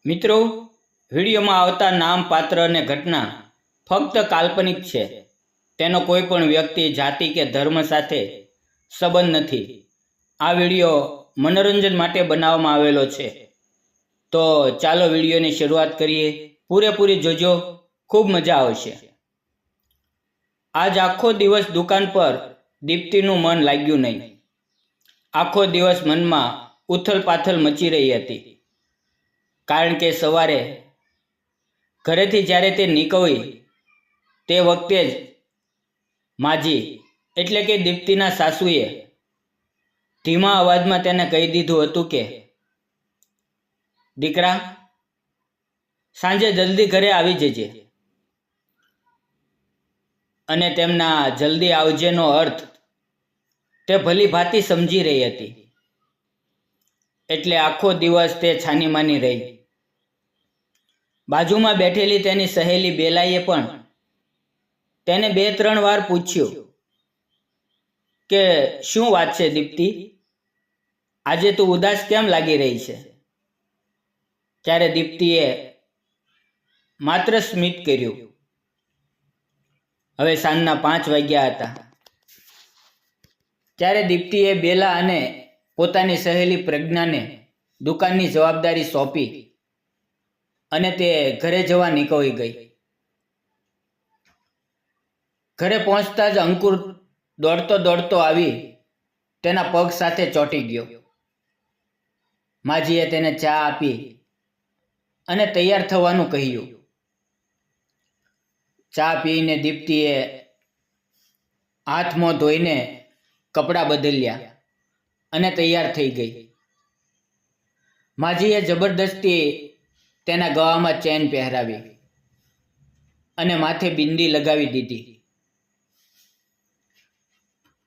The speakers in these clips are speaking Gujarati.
મિત્રો, વિડીયોમાં આવતા નામ, પાત્ર અને ઘટના ફક્ત કાલ્પનિક છે. તેનો કોઈ પણ વ્યક્તિ, જાતિ કે ધર્મ સાથે સંબંધ નથી. આ વિડીયો મનોરંજન માટે બનાવવામાં આવેલો છે. તો ચાલો વિડીયોની શરૂઆત કરીએ. પૂરેપૂરી જોજો, ખૂબ મજા આવશે. આજ આખો દિવસ દુકાન પર દીપ્તિનું મન લાગ્યું નહીં. આખો દિવસ મનમાં ઉથલ-પાથલ મચી રહી હતી. કારણ કે સવારે ઘરેથી જ્યારે તે નીકળી તે વખતે જ માજી એટલે કે દીપ્તિના સાસુએ ધીમા અવાજમાં તેને કહી દીધું હતું કે, દીકરા, સાંજે જલ્દી ઘરે આવી જજે. અને તેમના જલ્દી આવજેનો અર્થ તે ભલી ભાંતિ સમજી રહી હતી. એટલે આખો દિવસ તે છાનીમાની રહી. બાજુમાં બેઠેલી તેની સહેલી બેલાએ પણ તેને 2-3 વાર પૂછ્યું કે શું વાત છે દીપ્તિ, આજે તું ઉદાસ કેમ લાગી રહી છે? ત્યારે દીપ્તિએ માત્ર સ્મિત કર્યું. હવે સાંજના 5 વાગ્યા હતા. ત્યારે દીપ્તિએ બેલા અને પોતાની સહેલી પ્રજ્ઞાને દુકાનની જવાબદારી સોંપી અને તે ઘરે જવા નીકળી ગઈ. ઘરે પહોંચતા જ અંકુર દોડતો દોડતો આવી તેના પગ સાથે ચોંટી ગયો. માજીએ તેને ચા આપી અને તૈયાર થવાનું કહ્યું. ચા પીને દીપ્તિએ હાથ મોં ધોઈને કપડાં બદલ્યા અને તૈયાર થઈ ગઈ. માજીએ જબરદસ્તી તેના ગળામાં ચેન પહેરાવી અને માથે બિંદી લગાવી દીધી.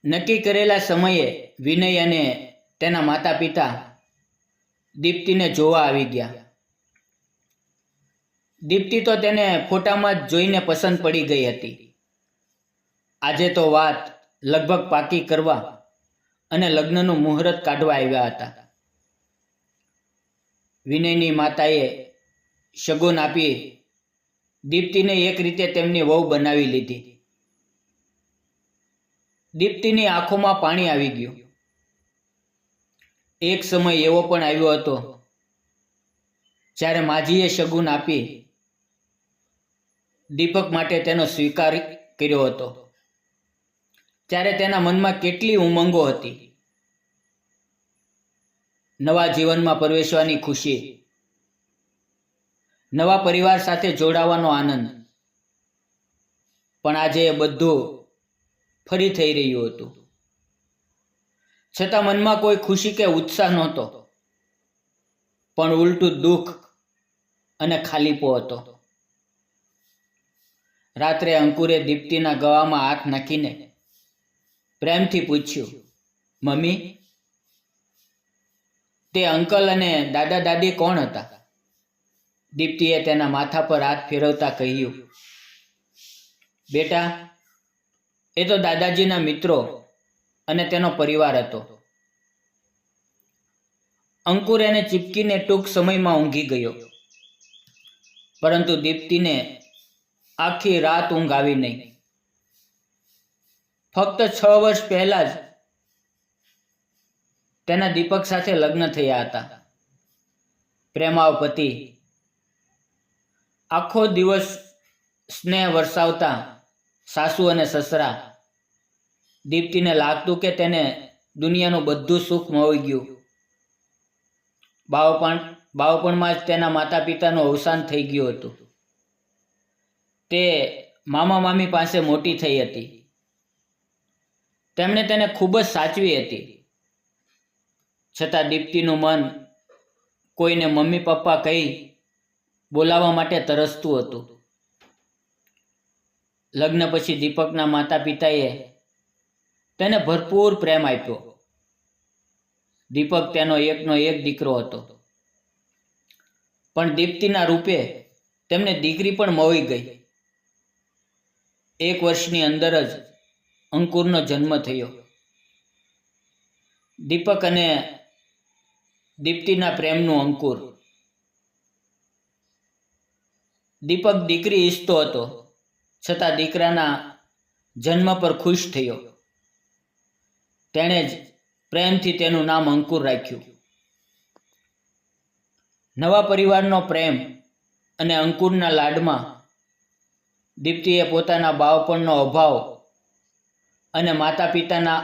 નક્કી કરેલા સમયે વિનય અને તેના માતા પિતા દીપ્તિને જોવા આવી ગયા. દીપ્તિ તો તેને ફોટામાં જ જોઈને પસંદ પડી ગઈ હતી. આજે તો વાત લગભગ પાકી કરવા અને લગ્નનું મુહૂર્ત કાઢવા આવ્યા હતા. વિનયની માતાએ શગુન આપી દીપ્તિને એક રીતે તેમની વહુ બનાવી લીધી. દીપ્તિની આંખોમાં પાણી આવી ગયું. એક સમય એવો પણ આવ્યો હતો જ્યારે માજીએ શગુન આપી દીપક માટે તેનો સ્વીકાર કર્યો હતો. ત્યારે તેના મનમાં કેટલી ઉમંગો હતી. નવા જીવનમાં પ્રવેશવાની ખુશી, નવા પરિવાર સાથે જોડાવાનો આનંદ. પણ આજે એ બધું ફરી થઈ રહ્યું હતું. છતાં મનમાં કોઈ ખુશી કે ઉત્સાહ નહોતો, પણ ઉલટું દુઃખ અને ખાલીપો હતો. રાત્રે અંકુરે દીપ્તિના ગળામાં હાથ નાખીને પ્રેમથી પૂછ્યું, મમ્મી, તે અંકલ અને દાદા દાદી કોણ હતા? દીપ્તિએ તેના માથા પર હાથ ફેરવતા કહ્યું, બેટા, એ તો દાદાજીના મિત્રો અને તેનો પરિવાર હતો. અંકુર એને ચીપકીને ટૂંક સમયમાં ઊંઘી ગયો. પરંતુ દીપ્તિને આખી રાત ઊંઘ આવી નહીં. ફક્ત 6 વર્ષ પહેલા જ તેના દીપક સાથે લગ્ન થયા હતા. પ્રેમાળ પતિ આખો દિવસ સ્નેહ વરસાવતા સાસુ અને સસરા. દીપ્તિને લાગતું કે તેને દુનિયાનું બધું સુખ મળી ગયું. બાળપણમાં જ તેના માતા પિતાનું અવસાન થઈ ગયું હતું. તે મામા મામી પાસે મોટી થઈ હતી. તેમણે તેને ખૂબ જ સાચવી હતી. છતાં દીપ્તિનું મન કોઈને મમ્મી પપ્પા કહી બોલાવવા માટે તરસતું હતું. લગ્ન પછી દીપકના માતા પિતાએ તેને ભરપૂર પ્રેમ આપ્યો. દીપક તેનો એકનો એક દીકરો હતો. પણ દીપ્તિના રૂપે તેમને દીકરી પણ મળી ગઈ. 1 વર્ષની અંદર જ અંકુરનો જન્મ થયો. દીપક અને દીપ્તિના પ્રેમનું અંકુર દીપક દીકરી ઈચ્છતો હતો, છતાં દીકરાના જન્મ પર ખુશ થયો. તેણે જ પ્રેમથી તેનું નામ અંકુર રાખ્યું. નવા પરિવારનો પ્રેમ અને અંકુરના લાડમાં દીપ્તિએ પોતાના બાળપણનો અભાવ અને માતા પિતાના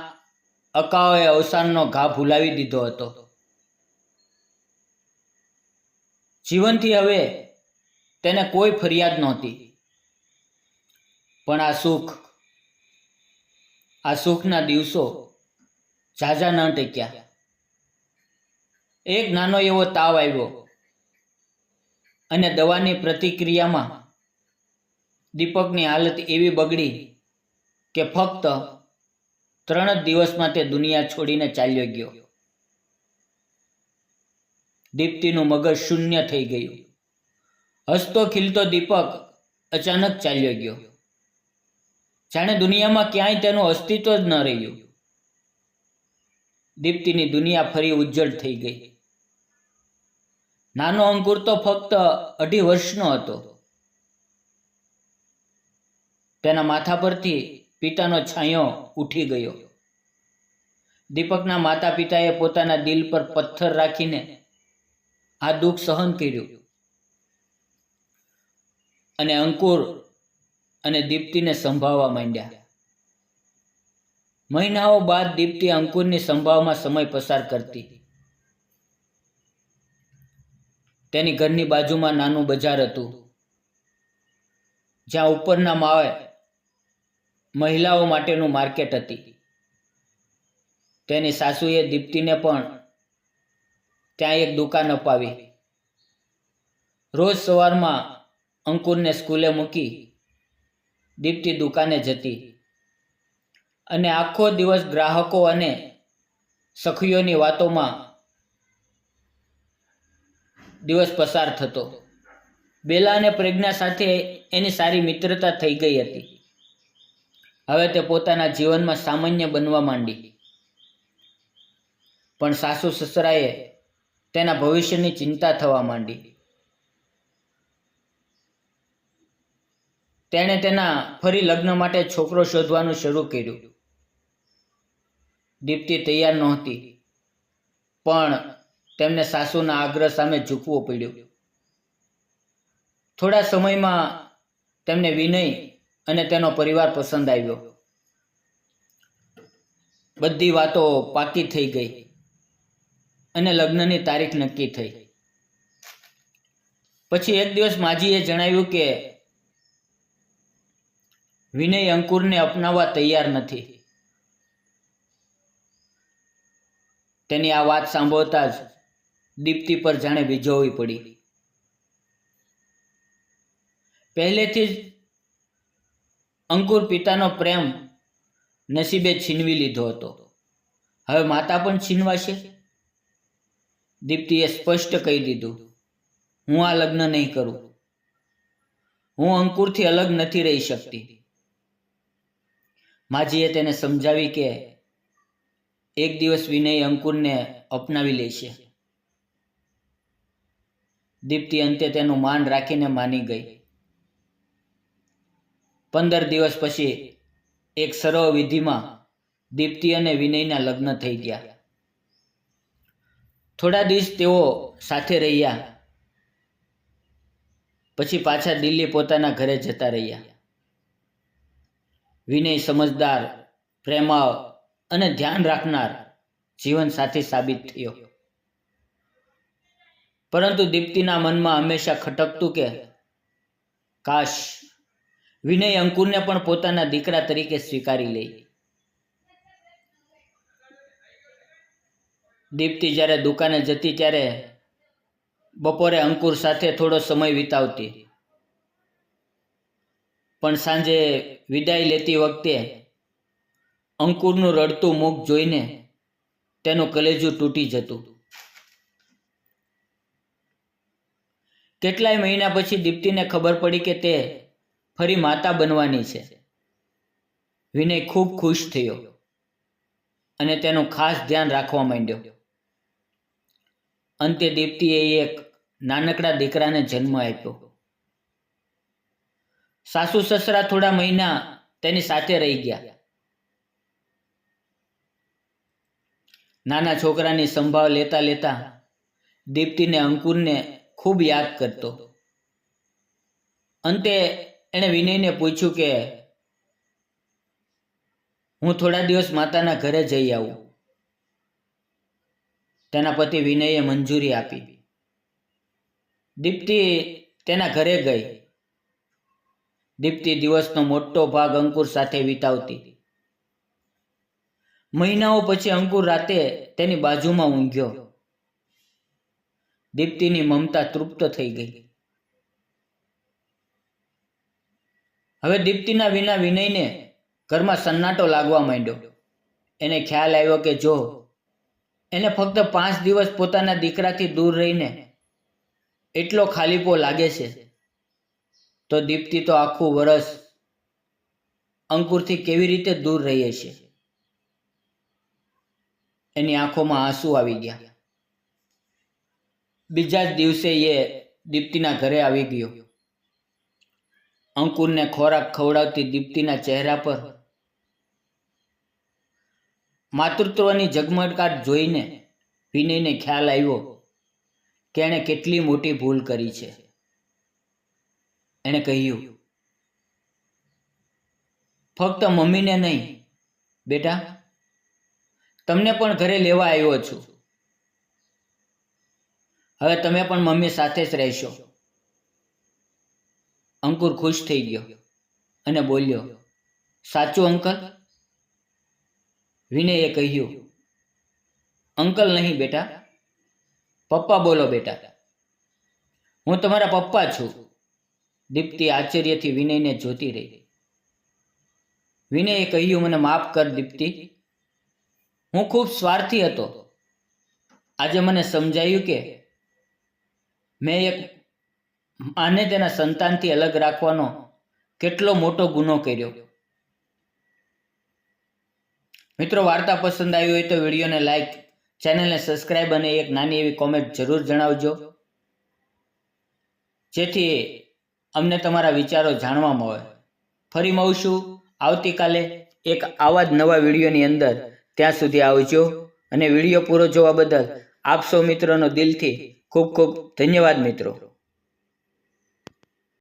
અકાળે અવસાનનો ઘા ભૂલાવી દીધો હતો. જીવનથી હવે તેને કોઈ ફરિયાદ નહોતી. પણ આ સુખના દિવસો ઝાઝા ન ટક્યા. એક નાનો એવો તાવ આવ્યો અને દવાની પ્રતિક્રિયામાં દીપકની હાલત એવી બગડી કે ફક્ત 3 જ દિવસમાં તે દુનિયા છોડીને ચાલ્યો ગયો. દીપ્તિનું મગજ શૂન્ય થઈ ગયું. હસતો ખીલતો દીપક અચાનક ચાલ્યો ગયો, જાણે દુનિયામાં ક્યાંય તેનું અસ્તિત્વ જ ન રહ્યું. દીપ્તિની દુનિયા ફરી ઉજ્જડ થઈ ગઈ. નાનો અંકુર તો ફક્ત 2.5 વર્ષનો હતો. તેના માથા પરથી પિતાનો છાંયો ઉઠી ગયો. દીપકના માતા પિતાએ પોતાના દિલ પર પથ્થર રાખીને આ દુઃખ સહન કર્યું અને અંકુર અને દીપ્તિને સંભાળવા માંડ્યા. મહિનાઓ બાદ દીપ્તિ અંકુરની સંભાળમાં સમય પસાર કરતી. તેની ઘરની બાજુમાં નાનું બજાર હતું, જ્યાં ઉપરના માળે મહિલાઓ માટેનું માર્કેટ હતી. તેની સાસુએ દીપ્તિને પણ ત્યાં એક દુકાન અપાવી. રોજ સવારમાં અંકુરને સ્કૂલે મૂકી દીપ્તિ દુકાને જતી અને આખો દિવસ ગ્રાહકો અને સખીઓની વાતોમાં દિવસ પસાર થતો. બેલા અને પ્રજ્ઞા સાથે એની સારી મિત્રતા થઈ ગઈ હતી. હવે તે પોતાના જીવનમાં સામાન્ય બનવા માંડી. પણ સાસુ સસરાએ તેના ભવિષ્યની ચિંતા થવા માંડી. તેણે તેના ફરી લગ્ન માટે છોકરો શોધવાનું શરૂ કર્યું. દીપ્તિ તૈયાર નહોતી, પણ તેમને સાસુના આગ્રહ સામે ઝૂકવું પડ્યું. થોડા સમયમાં તેમને વિનય અને તેનો પરિવાર પસંદ આવ્યો. બધી વાતો પાકી થઈ ગઈ અને લગ્નની તારીખ નક્કી થઈ. પછી એક દિવસ માજીએ જણાવ્યું કે વિનય અંકુરને અપનાવવા તૈયાર નથી. તેની આ વાત સાંભળતા જ દીપ્તિ પર જાણે વીજળી પડી. પહેલેથી જ અંકુર પિતાનો પ્રેમ નસીબે છીનવી લીધો હતો. હવે માતા પણ છીનવાશે. દીપ્તિએ સ્પષ્ટ કહી દીધું, હું આ લગ્ન નહીં કરું. હું અંકુરથી અલગ નથી રહી શકતી. માજીએ તેને સમજાવી કે એક દિવસ વિનય અંકુરને અપનાવી લેશે. દીપ્તિ અંતે તેનું માન રાખીને માની ગઈ. 15 દિવસ પછી એક સરળ વિધિમાં દીપ્તિ અને વિનયના લગ્ન થઈ ગયા. થોડા દિવસ તેઓ સાથે રહ્યા, પછી પાછા દિલ્હી પોતાના ઘરે જતા રહ્યા. વિનય સમજદાર, પ્રેમાળ અને ધ્યાન રાખનાર જીવનસાથી સાબિત થયો. પરંતુ દીપ્તિના મનમાં હંમેશા ખટકતું કે કાશ વિનય અંકુરને પણ પોતાના દીકરા તરીકે સ્વીકારી લે. દીપ્તિ જ્યારે દુકાને જતી ત્યારે બપોરે અંકુર સાથે થોડો સમય વિતાવતી. પણ સાંજે વિદાય લેતી વખતે અંકુરનું રડતું મુખ જોઈને તેનું કલેજું તૂટી જતું. કેટલાય મહિના પછી દીપ્તિને ખબર પડી કે તે ફરી માતા બનવાની છે. વિનય ખૂબ ખુશ થયો અને તેનું ખાસ ધ્યાન રાખવા માંડ્યો. અંતે દીપ્તિએ એક નાનકડા દીકરાને જન્મ આપ્યો. સાસુ સસરા થોડા મહિના તેની સાથે રહી ગયા. નાના છોકરાની સંભાળ લેતા લેતા દીપ્તિને અંકુરને ખૂબ યાદ કરતો. અંતે એણે વિનયને પૂછ્યું કે હું થોડા દિવસ માતાના ઘરે જઈ આવું. તેના પતિ વિનયે મંજૂરી આપી. દીપ્તિ તેના ઘરે ગઈ. દીપ્તિ દિવસનો મોટો ભાગ અંકુર સાથે વિતાવતી. મહિનાઓ પછી અંકુર રાતે તેની બાજુમાં ઊંઘ્યો. દીપ્તિની મમતા તૃપ્ત થઈ ગઈ. હવે દીપ્તિના વિના વિનયને ઘરમાં સન્નાટો લાગવા માંડ્યો. એને ખ્યાલ આવ્યો કે જો એને ફક્ત 5 દિવસ પોતાના દીકરાથી દૂર રહીને એટલો ખાલીપો લાગે છે તો દીપ્તિ તો આખું વરસ અંકુરથી કેવી રીતે દૂર રહી છે. એની આંખોમાં આંસુ આવી ગયા. બીજા જ દિવસે એ દીપ્તિના ઘરે આવી ગયો. અંકુરને ખોરાક ખવડાવતી દીપ્તિના ચહેરા પર માતૃત્વની ઝગમગાટ જોઈને વિનયને ખ્યાલ આવ્યો કે એણે કેટલી મોટી ભૂલ કરી છે. એણે કહ્યું, ફક્ત મમ્મીને નહીં બેટા, તમને પણ ઘરે લેવા આવ્યો છું. હવે તમે પણ મમ્મી સાથે જ રહેશો. અંકુર ખુશ થઈ ગયો અને બોલ્યો, સાચું અંકલ? વિનયે કહ્યું, અંકલ નહીં બેટા, પપ્પા બોલો બેટા. હું તમારા પપ્પા છું. દીપ્તિ આશ્ચર્યથી વિનયને જોતી રહી. વિનયે કહ્યું, મને માફ કર દીપ્તિ, હું ખૂબ સ્વાર્થી હતો. આજે મને સમજાયું કે મેં એક માને તેના સંતાનથી અલગ રાખવાનો કેટલો મોટો ગુનો કર્યો. મિત્રો, વાર્તા પસંદ આવી હોય તો વિડીયોને લાઈક, ચેનલને સબસ્ક્રાઈબ અને એક નાની એવી કોમેન્ટ જરૂર જણાવજો, જેથી અમને તમારા વિચારો જાણવા મળે. ફરી મળશું આવતીકાલે એક આવા જ નવા વિડીયોની અંદર. ત્યાં સુધી આવજો અને વિડીયો પૂરો જોવા બદલ આપ સૌ મિત્રોનો દિલથી ખૂબ ખૂબ ધન્યવાદ મિત્રો.